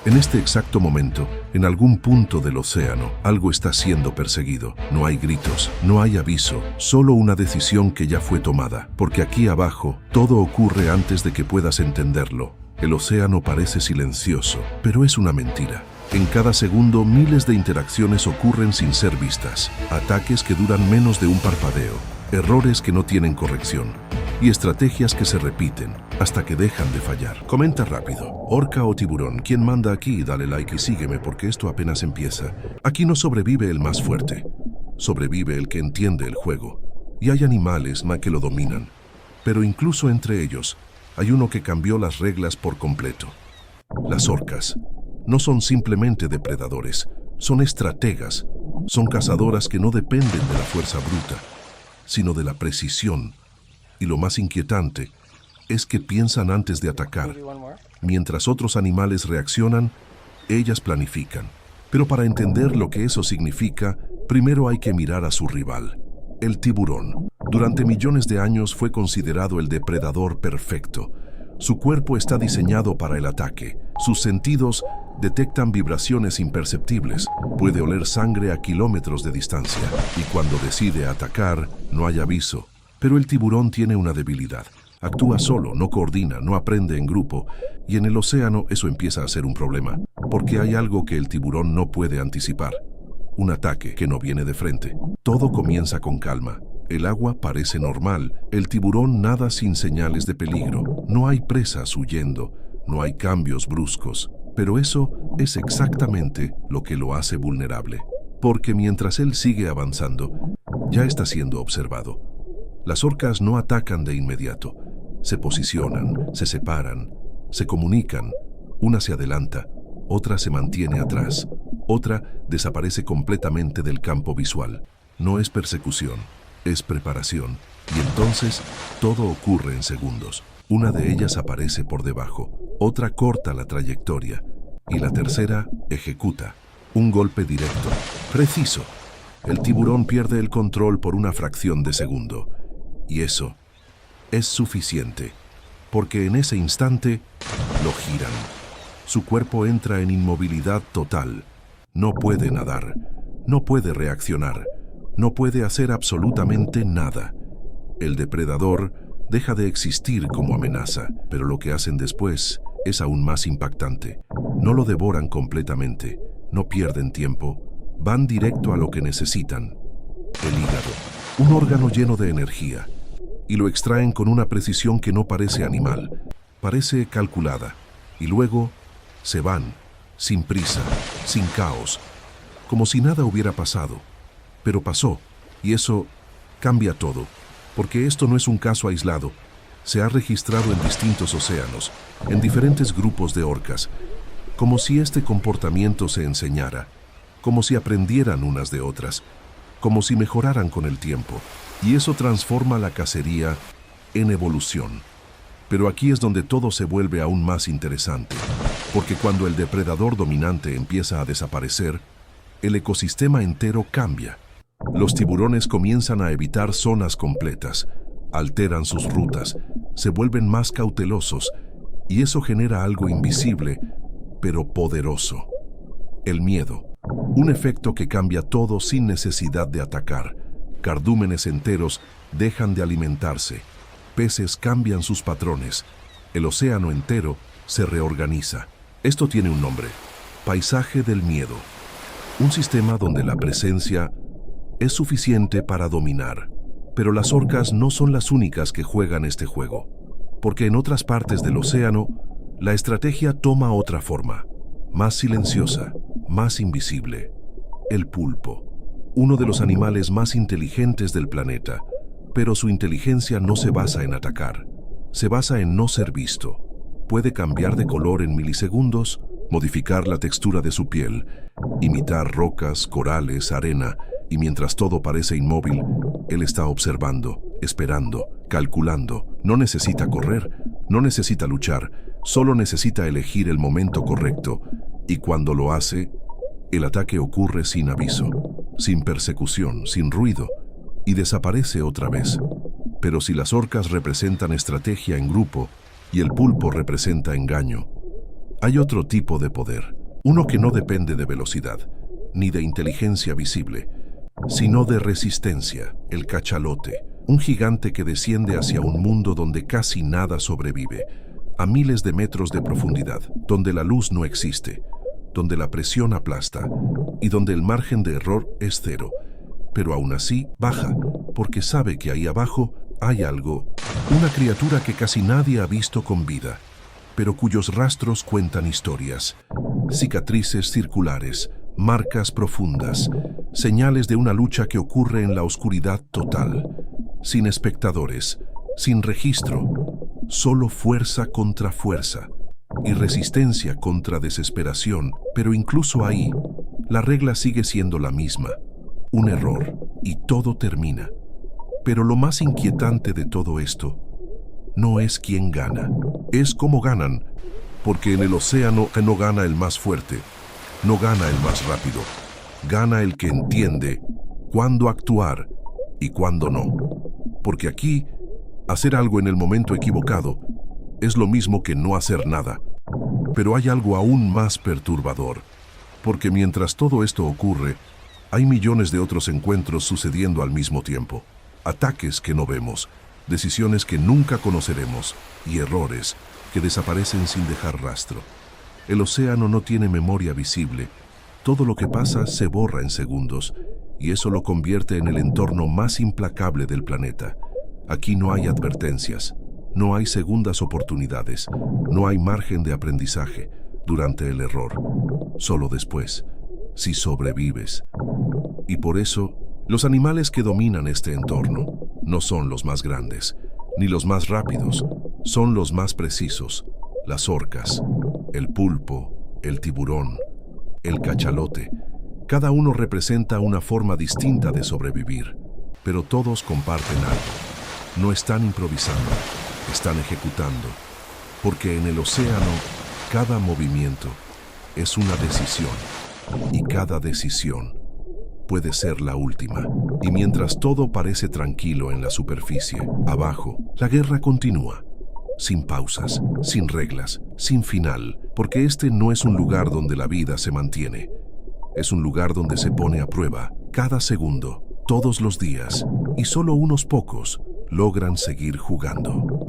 En este exacto momento, en algún punto del océano, algo está siendo perseguido. No hay gritos, no hay aviso, solo una decisión que ya fue tomada. Porque aquí abajo, todo ocurre antes de que puedas entenderlo. El océano parece silencioso, pero es una mentira. En cada segundo, miles de interacciones ocurren sin ser vistas. Ataques que duran menos de un parpadeo. Errores que no tienen corrección. Y estrategias que se repiten hasta que dejan de fallar. Comenta rápido. Orca o tiburón, ¿quién manda aquí? Dale like y sígueme porque esto apenas empieza. Aquí no sobrevive el más fuerte. Sobrevive el que entiende el juego. Y hay animales más que lo dominan. Pero incluso entre ellos, hay uno que cambió las reglas por completo. Las orcas no son simplemente depredadores, son estrategas. Son cazadoras que no dependen de la fuerza bruta, sino de la precisión. Y lo más inquietante es que piensan antes de atacar. Mientras otros animales reaccionan, ellas planifican. Pero para entender lo que eso significa, primero hay que mirar a su rival, el tiburón. Durante millones de años fue considerado el depredador perfecto. Su cuerpo está diseñado para el ataque. Sus sentidos detectan vibraciones imperceptibles. Puede oler sangre a kilómetros de distancia. Y cuando decide atacar, no hay aviso. Pero el tiburón tiene una debilidad. Actúa solo, no coordina, no aprende en grupo. Y en el océano eso empieza a ser un problema. Porque hay algo que el tiburón no puede anticipar. Un ataque que no viene de frente. Todo comienza con calma. El agua parece normal. El tiburón nada sin señales de peligro. No hay presas huyendo. No hay cambios bruscos. Pero eso es exactamente lo que lo hace vulnerable. Porque mientras él sigue avanzando, ya está siendo observado. Las orcas no atacan de inmediato. Se posicionan, se separan, se comunican. Una se adelanta, otra se mantiene atrás, otra desaparece completamente del campo visual. No es persecución, es preparación. Y entonces todo ocurre en segundos. Una de ellas aparece por debajo, otra corta la trayectoria y la tercera ejecuta. Un golpe directo, preciso. El tiburón pierde el control por una fracción de segundo. Y eso es suficiente, porque en ese instante lo giran. Su cuerpo entra en inmovilidad total. No puede nadar, no puede reaccionar, no puede hacer absolutamente nada. El depredador deja de existir como amenaza, pero lo que hacen después es aún más impactante. No lo devoran completamente, no pierden tiempo, van directo a lo que necesitan. El hígado, un órgano lleno de energía. Y lo extraen con una precisión que no parece animal, parece calculada. Y luego se van, sin prisa, sin caos, como si nada hubiera pasado. Pero pasó, y eso cambia todo, porque esto no es un caso aislado. Se ha registrado en distintos océanos, en diferentes grupos de orcas, como si este comportamiento se enseñara, como si aprendieran unas de otras, como si mejoraran con el tiempo. Y eso transforma la cacería en evolución. Pero aquí es donde todo se vuelve aún más interesante, porque cuando el depredador dominante empieza a desaparecer, el ecosistema entero cambia. Los tiburones comienzan a evitar zonas completas, alteran sus rutas, se vuelven más cautelosos, y eso genera algo invisible, pero poderoso. El miedo, un efecto que cambia todo sin necesidad de atacar. Cardúmenes enteros dejan de alimentarse, peces cambian sus patrones, el océano entero se reorganiza. Esto tiene un nombre, paisaje del miedo, un sistema donde la presencia es suficiente para dominar. Pero las orcas no son las únicas que juegan este juego, porque en otras partes del océano, la estrategia toma otra forma, más silenciosa, más invisible. El pulpo. Uno de los animales más inteligentes del planeta, pero su inteligencia no se basa en atacar, se basa en no ser visto. Puede cambiar de color en milisegundos, modificar la textura de su piel, imitar rocas, corales, arena, y mientras todo parece inmóvil, él está observando, esperando, calculando. No necesita correr, no necesita luchar, solo necesita elegir el momento correcto, y cuando lo hace, el ataque ocurre sin aviso, sin persecución, sin ruido, y desaparece otra vez. Pero si las orcas representan estrategia en grupo y el pulpo representa engaño, Hay otro tipo de poder, uno que no depende de velocidad, ni de inteligencia visible, sino de resistencia, el cachalote, un gigante que desciende hacia un mundo donde casi nada sobrevive, a miles de metros de profundidad, donde la luz no existe, donde la presión aplasta y donde el margen de error es cero, pero aún así baja, porque sabe que ahí abajo hay algo, una criatura que casi nadie ha visto con vida, pero cuyos rastros cuentan historias, cicatrices circulares, marcas profundas, señales de una lucha que ocurre en la oscuridad total, sin espectadores, sin registro, solo fuerza contra fuerza y resistencia contra desesperación, pero incluso ahí, la regla sigue siendo la misma, un error y todo termina. Pero lo más inquietante de todo esto no es quién gana, es cómo ganan, porque en el océano no gana el más fuerte, no gana el más rápido, gana el que entiende cuándo actuar y cuándo no. Porque aquí, hacer algo en el momento equivocado es lo mismo que no hacer nada. Pero hay algo aún más perturbador, porque mientras todo esto ocurre, hay millones de otros encuentros sucediendo al mismo tiempo. Ataques que no vemos, decisiones que nunca conoceremos y errores que desaparecen sin dejar rastro. El océano no tiene memoria visible. Todo lo que pasa se borra en segundos y eso lo convierte en el entorno más implacable del planeta. Aquí no hay advertencias, no hay segundas oportunidades, no hay margen de aprendizaje durante el error, solo después, si sobrevives. Y por eso, los animales que dominan este entorno no son los más grandes, ni los más rápidos, son los más precisos, las orcas, el pulpo, el tiburón, el cachalote. Cada uno representa una forma distinta de sobrevivir, pero todos comparten algo. No están improvisando, están ejecutando, porque en el océano cada movimiento es una decisión y cada decisión puede ser la última. Y mientras todo parece tranquilo en la superficie, abajo, la guerra continúa, sin pausas, sin reglas, sin final, porque este no es un lugar donde la vida se mantiene. Es un lugar donde se pone a prueba cada segundo, todos los días, y solo unos pocos logran seguir jugando.